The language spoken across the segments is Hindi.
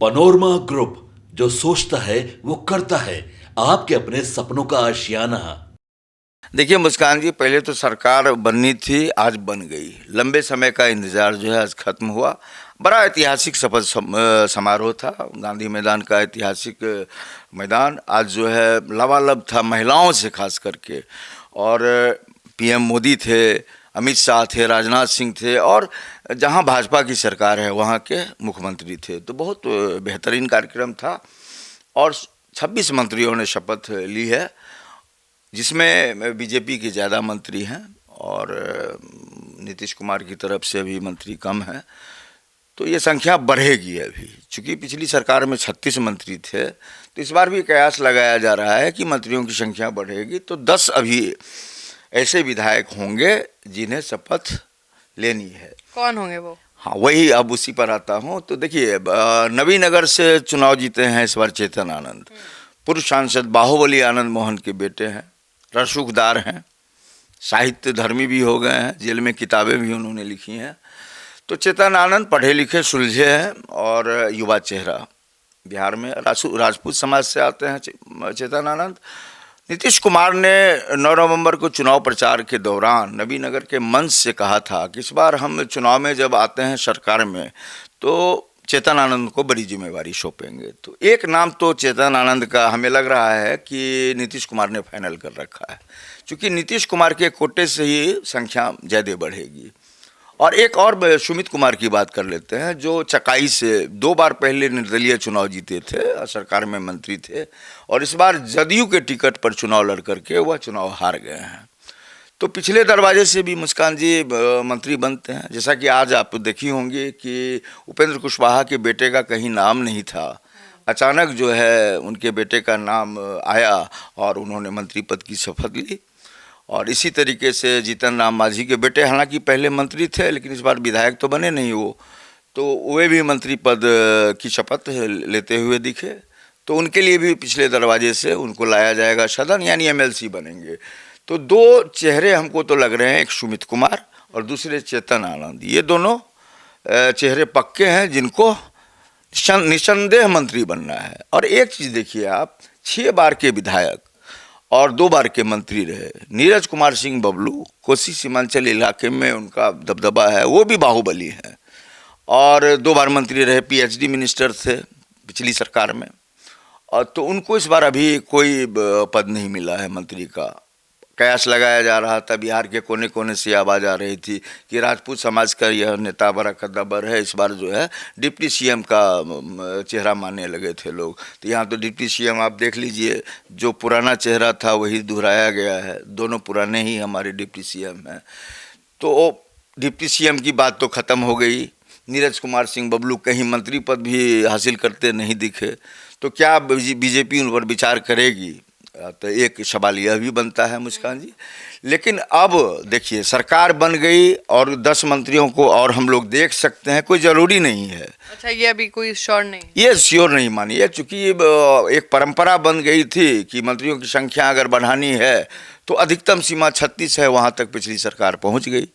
पनोरमा ग्रुप, जो सोचता है वो करता है। आपके अपने सपनों का आशियाना। देखिए मुस्कान जी, पहले तो सरकार बननी थी, आज बन गई। लंबे समय का इंतजार जो है आज खत्म हुआ। बड़ा ऐतिहासिक समारोह था। गांधी मैदान का ऐतिहासिक मैदान आज जो है लबालब था महिलाओं से खास करके। और पीएम मोदी थे, अमित शाह थे, राजनाथ सिंह थे, और जहां भाजपा की सरकार है वहां के मुख्यमंत्री थे। तो बहुत बेहतरीन कार्यक्रम था। और 26 मंत्रियों ने शपथ ली है, जिसमें बीजेपी के ज़्यादा मंत्री हैं और नीतीश कुमार की तरफ से भी मंत्री कम हैं। तो ये संख्या बढ़ेगी अभी, चूँकि पिछली सरकार में 36 मंत्री थे, तो इस बार भी कयास लगाया जा रहा है कि मंत्रियों की संख्या बढ़ेगी। तो 10 अभी ऐसे विधायक होंगे जिन्हें शपथ लेनी है। कौन होंगे वो? हाँ, वही अब उसी पर आता हूँ। तो देखिए, नवीनगर से चुनाव जीते हैं इस बार चेतन आनंद। पूर्व सांसद बाहुबली आनंद मोहन के बेटे हैं, रसूखदार हैं, साहित्य धर्मी भी हो गए हैं, जेल में किताबें भी उन्होंने लिखी हैं। तो चेतन आनंद पढ़े लिखे सुलझे हैं और युवा चेहरा। बिहार में राजपूत समाज से आते हैं चेतन आनंद। नीतीश कुमार ने 9 नवंबर को चुनाव प्रचार के दौरान नबीनगर के मंच से कहा था कि इस बार हम चुनाव में जब आते हैं सरकार में तो चेतन आनंद को बड़ी जिम्मेवारी सौंपेंगे। तो एक नाम तो चेतन आनंद का हमें लग रहा है कि नीतीश कुमार ने फाइनल कर रखा है, क्योंकि नीतीश कुमार के कोटे से ही संख्या ज़्यादा बढ़ेगी। और एक और सुमित कुमार की बात कर लेते हैं, जो चकाई से 2 बार पहले निर्दलीय चुनाव जीते थे, सरकार में मंत्री थे, और इस बार जदयू के टिकट पर चुनाव लड़ करके वह चुनाव हार गए हैं। तो पिछले दरवाजे से भी मुस्कान जी मंत्री बनते हैं। जैसा कि आज आप देखी होंगी कि उपेंद्र कुशवाहा के बेटे का कहीं नाम नहीं था, अचानक जो है उनके बेटे का नाम आया और उन्होंने मंत्री पद की शपथ ली। और इसी तरीके से जीतन राम मांझी के बेटे हालांकि पहले मंत्री थे, लेकिन इस बार विधायक तो बने नहीं वो, तो वे भी मंत्री पद की शपथ लेते हुए दिखे। तो उनके लिए भी पिछले दरवाजे से उनको लाया जाएगा सदन, यानी एमएलसी बनेंगे। तो 2 चेहरे हमको तो लग रहे हैं, एक सुमित कुमार और दूसरे चेतन आनंद। ये दोनों चेहरे पक्के हैं जिनको निसंदेह मंत्री बनना है। और एक चीज़ देखिए आप, 6 बार के विधायक और 2 बार के मंत्री रहे। नीरज कुमार सिंह बबलू, कोसी सीमांचल इलाके में उनका दबदबा है, वो भी बाहुबली है, और 2 बार मंत्री रहे, पीएचडी मिनिस्टर थे पिछली सरकार में। और तो उनको इस बार अभी कोई पद नहीं मिला है मंत्री का। कयास लगाया जा रहा था, बिहार के कोने कोने से आवाज़ आ रही थी कि राजपूत समाज का यह नेता बड़ा कद्दावर है, इस बार जो है डिप्टी सीएम का चेहरा मानने लगे थे लोग। तो यहाँ तो डिप्टी सीएम आप देख लीजिए, जो पुराना चेहरा था वही दोहराया गया है, दोनों पुराने ही हमारे डिप्टी सीएम हैं। तो डिप्टी सीएम की बात तो ख़त्म हो गई। नीरज कुमार सिंह बबलू कहीं मंत्री पद भी हासिल करते नहीं दिखे, तो क्या बीजेपी उन पर विचार करेगी? तो एक सवाल यह भी बनता है मुस्कान जी। लेकिन अब देखिए, सरकार बन गई और 10 मंत्रियों को और हम लोग देख सकते हैं, कोई ज़रूरी नहीं है। अच्छा, ये अभी कोई श्योर नहीं? ये श्योर नहीं मानिए, चूँकि एक परंपरा बन गई थी कि मंत्रियों की संख्या अगर बढ़ानी है तो अधिकतम सीमा 36 है, वहाँ तक पिछली सरकार पहुँच गई।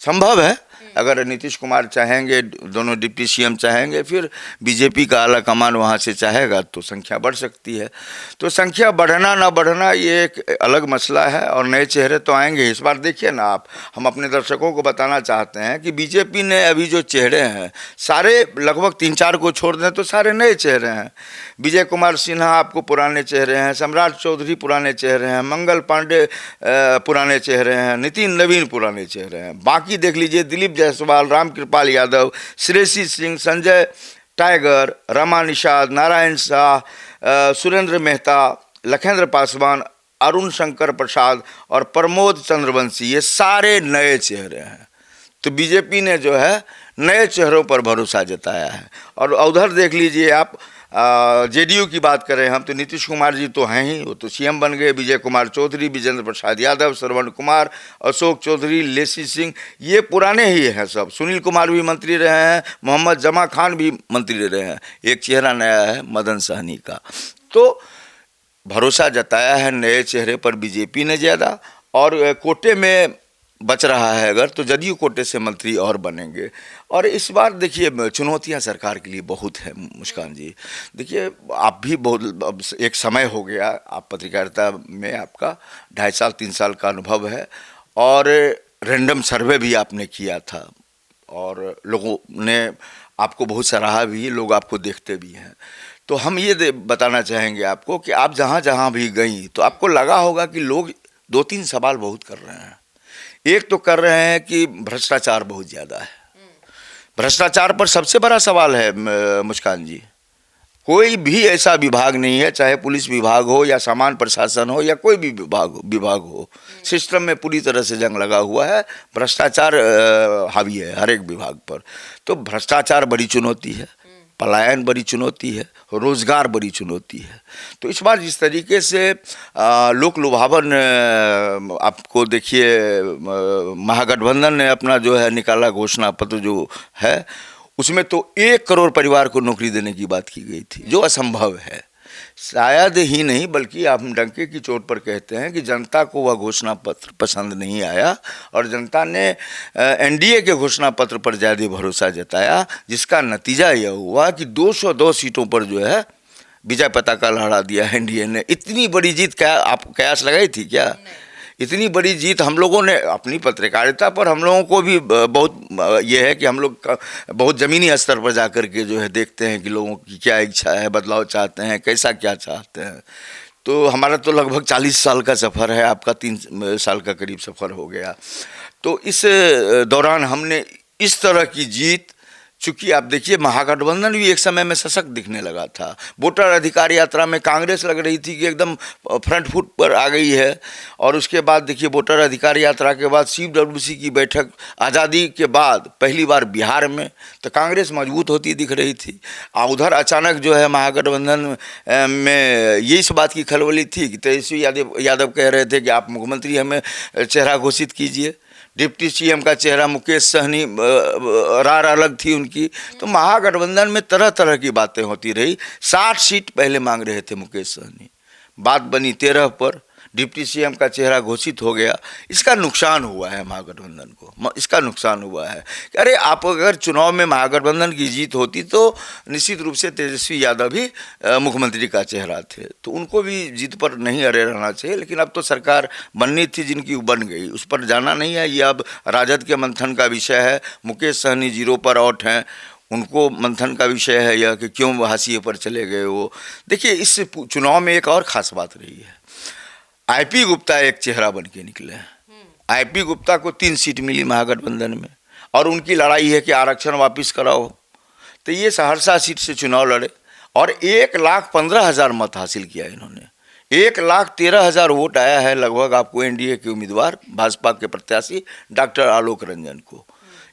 संभव है, अगर नीतीश कुमार चाहेंगे, दोनों डिप्टी सीएम चाहेंगे, फिर बीजेपी का आला कमान वहाँ से चाहेगा तो संख्या बढ़ सकती है। तो संख्या बढ़ना ना बढ़ना ये एक अलग मसला है, और नए चेहरे तो आएंगे इस बार। देखिए ना आप, हम अपने दर्शकों को बताना चाहते हैं कि बीजेपी ने अभी जो चेहरे हैं सारे, लगभग 3-4 को छोड़ दें तो सारे नए चेहरे हैं। विजय कुमार सिन्हा आपको पुराने चेहरे हैं, सम्राट चौधरी पुराने चेहरे हैं, मंगल पांडे पुराने चेहरे हैं, नितिन नवीन पुराने चेहरे हैं। बाकी देख लीजिए, दिलीप जायसवाल, रामकृपाल यादव, श्रेयसी सिंह, संजय टाइगर, रमा निषाद, नारायण शाह, सुरेंद्र मेहता, लखेंद्र पासवान, अरुण शंकर प्रसाद और प्रमोद चंद्रवंशी, ये सारे नए चेहरे हैं। तो बीजेपी ने जो है नए चेहरों पर भरोसा जताया है। और उधर देख लीजिए आप, जेडीयू की बात करें हम, तो नीतीश कुमार जी तो हैं ही, वो तो सीएम बन गए। विजय कुमार चौधरी, विजेंद्र प्रसाद यादव, श्रवण कुमार, अशोक चौधरी, लेसी सिंह, ये पुराने ही हैं सब। सुनील कुमार भी मंत्री रहे हैं, मोहम्मद जमा खान भी मंत्री रहे हैं। एक चेहरा नया है, मदन सहनी का। तो भरोसा जताया है नए चेहरे पर बीजेपी ने ज़्यादा। और कोटे में बच रहा है अगर, तो जदयू कोटे से मंत्री और बनेंगे। और इस बार देखिए चुनौतियां सरकार के लिए बहुत है मुस्कान जी। देखिए आप भी बहुत, अब एक समय हो गया, आप पत्रकारिता में आपका 2.5 साल 3 साल का अनुभव है, और रैंडम सर्वे भी आपने किया था और लोगों ने आपको बहुत सराहा भी, लोग आपको देखते भी हैं। तो हम ये बताना चाहेंगे आपको कि आप जहाँ जहाँ भी गई तो आपको लगा होगा कि लोग 2-3 सवाल बहुत कर रहे हैं। एक तो कर रहे हैं कि भ्रष्टाचार बहुत ज़्यादा है। भ्रष्टाचार पर सबसे बड़ा सवाल है मुस्कान जी, कोई भी ऐसा विभाग नहीं है, चाहे पुलिस विभाग हो या सामान्य प्रशासन हो या कोई भी विभाग हो, सिस्टम में पूरी तरह से जंग लगा हुआ है, भ्रष्टाचार हावी है हर एक विभाग पर। तो भ्रष्टाचार बड़ी चुनौती है, पलायन बड़ी चुनौती है, रोजगार बड़ी चुनौती है। तो इस बार जिस तरीके से लोक लुभावन आपको देखिए, महागठबंधन ने अपना जो है निकाला घोषणा पत्र जो है, उसमें तो 1 करोड़ परिवार को नौकरी देने की बात की गई थी, जो असंभव है। शायद ही नहीं बल्कि आप डंके की चोट पर कहते हैं कि जनता को वह घोषणा पत्र पसंद नहीं आया और जनता ने एनडीए के घोषणा पत्र पर ज़्यादा भरोसा जताया, जिसका नतीजा यह हुआ कि 202 सीटों पर जो है विजय पताका लहरा दिया एनडीए ने। इतनी बड़ी जीत क्या आप कयास लगाई थी क्या? इतनी बड़ी जीत हम लोगों ने अपनी पत्रकारिता पर, हम लोगों को भी बहुत ये है कि हम लोग बहुत ज़मीनी स्तर पर जाकर के जो है देखते हैं कि लोगों की क्या इच्छा है, बदलाव चाहते हैं, कैसा क्या चाहते हैं। तो हमारा तो लगभग 40 साल का सफ़र है, आपका 3 साल का करीब सफ़र हो गया। तो इस दौरान हमने इस तरह की जीत, चूँकि आप देखिए महागठबंधन भी एक समय में सशक्त दिखने लगा था। वोटर अधिकार यात्रा में कांग्रेस लग रही थी कि एकदम फ्रंट फुट पर आ गई है, और उसके बाद देखिए वोटर अधिकार यात्रा के बाद CWC की बैठक आज़ादी के बाद पहली बार बिहार में, तो कांग्रेस मजबूत होती दिख रही थी। उधर अचानक जो है महागठबंधन में ये इस बात की खलबली थी कि तेजस्वी यादव कह रहे थे कि आप मुख्यमंत्री हमें चेहरा घोषित कीजिए, डिप्टी सीएम का चेहरा मुकेश सहनी रार अलग थी उनकी। तो महागठबंधन में तरह तरह की बातें होती रही। 60 सीट पहले मांग रहे थे मुकेश सहनी, बात बनी 13 पर, डिप्टी सीएम का चेहरा घोषित हो गया। इसका नुकसान हुआ है महागठबंधन को, इसका नुकसान हुआ है। अरे आप अगर चुनाव में महागठबंधन की जीत होती तो निश्चित रूप से तेजस्वी यादव भी मुख्यमंत्री का चेहरा थे, तो उनको भी जीत पर नहीं अड़े रहना चाहिए। लेकिन अब तो सरकार बननी थी जिनकी बन गई, उस पर जाना नहीं है, ये अब राजद के मंथन का विषय है। मुकेश सहनी 0 पर आउट हैं, उनको मंथन का विषय है यह कि क्यों हाशिए पर चले गए वो। देखिए इस चुनाव में एक और ख़ास बात रही है, आईपी गुप्ता एक चेहरा बन के निकले हैं। आईपी गुप्ता को 3 सीट मिली महागठबंधन में, और उनकी लड़ाई है कि आरक्षण वापस कराओ। तो ये सहरसा सीट से चुनाव लड़े और 1,15,000 मत हासिल किया इन्होंने। 1,13,000 वोट आया है लगभग आपको एनडीए के उम्मीदवार भाजपा के प्रत्याशी डॉक्टर आलोक रंजन को।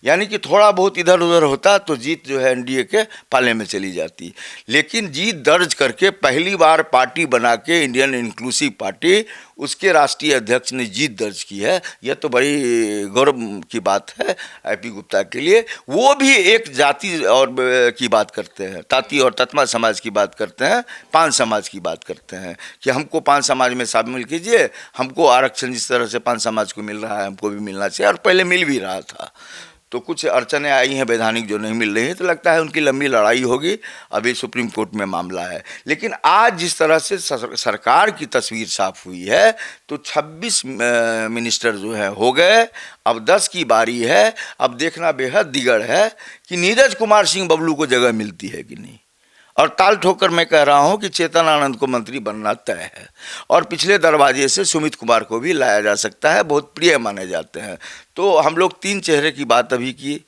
यानी कि थोड़ा बहुत इधर उधर होता तो जीत जो है एनडीए के पाले में चली जाती। लेकिन जीत दर्ज करके पहली बार पार्टी बना के इंडियन इंक्लूसिव पार्टी, उसके राष्ट्रीय अध्यक्ष ने जीत दर्ज की है। यह तो बड़ी गौरव की बात है आईपी गुप्ता के लिए। वो भी एक जाति और की बात करते हैं, ताती और तत्मा समाज की बात करते हैं, 5 समाज की बात करते हैं कि हमको 5 समाज में शामिल कीजिए, हमको आरक्षण जिस तरह से 5 समाज को मिल रहा है हमको भी मिलना चाहिए। और पहले मिल भी रहा था। तो कुछ अड़चनें आई हैं वैधानिक जो नहीं मिल रही हैं, तो लगता है उनकी लंबी लड़ाई होगी। अभी सुप्रीम कोर्ट में मामला है। लेकिन आज जिस तरह से सरकार की तस्वीर साफ हुई है, तो 26 मिनिस्टर जो है हो गए, अब 10 की बारी है। अब देखना बेहद दिगड़ है कि नीरज कुमार सिंह बबलू को जगह मिलती है कि नहीं। और ताल ठोकर मैं कह रहा हूं कि चेतन आनंद को मंत्री बनना तय है, और पिछले दरवाजे से सुमित कुमार को भी लाया जा सकता है, बहुत प्रिय माने जाते हैं। तो हम लोग 3 चेहरे की बात अभी की,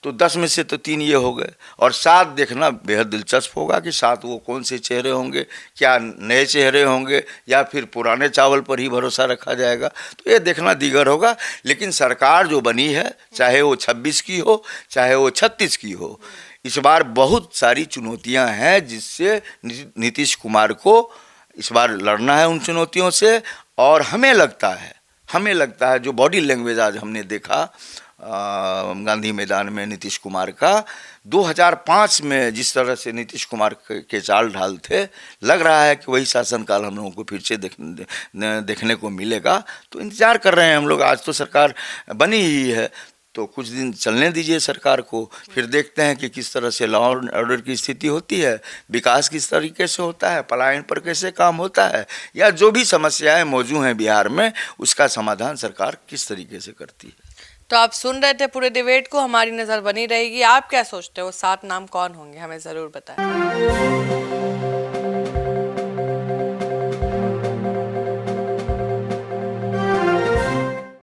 तो 10 में से तो 3 ये हो गए, और 7 देखना बेहद दिलचस्प होगा कि 7 वो कौन से चेहरे होंगे, क्या नए चेहरे होंगे या फिर पुराने चावल पर ही भरोसा रखा जाएगा, तो ये देखना दीगर होगा। लेकिन सरकार जो बनी है, चाहे वो 26 की हो चाहे वो 36 की हो, इस बार बहुत सारी चुनौतियां हैं जिससे नीतीश कुमार को इस बार लड़ना है उन चुनौतियों से। और हमें लगता है जो बॉडी लैंग्वेज आज हमने देखा गांधी मैदान में नीतीश कुमार का 2005 में जिस तरह से नीतीश कुमार के चाल ढाल थे, लग रहा है कि वही शासनकाल हम लोगों को फिर से देखने को मिलेगा। तो इंतजार कर रहे हैं हम लोग। आज तो सरकार बनी ही है, तो कुछ दिन चलने दीजिए सरकार को, फिर देखते हैं कि किस तरह से लॉ एंड ऑर्डर की स्थिति होती है, विकास किस तरीके से होता है, पलायन पर कैसे काम होता है, या जो भी समस्याएं मौजूद हैं बिहार में, उसका समाधान सरकार किस तरीके से करती है। तो आप सुन रहे थे पूरे डिबेट को, हमारी नजर बनी रहेगी। आप क्या सोचते हो 7 नाम कौन होंगे, हमें जरूर बताएं।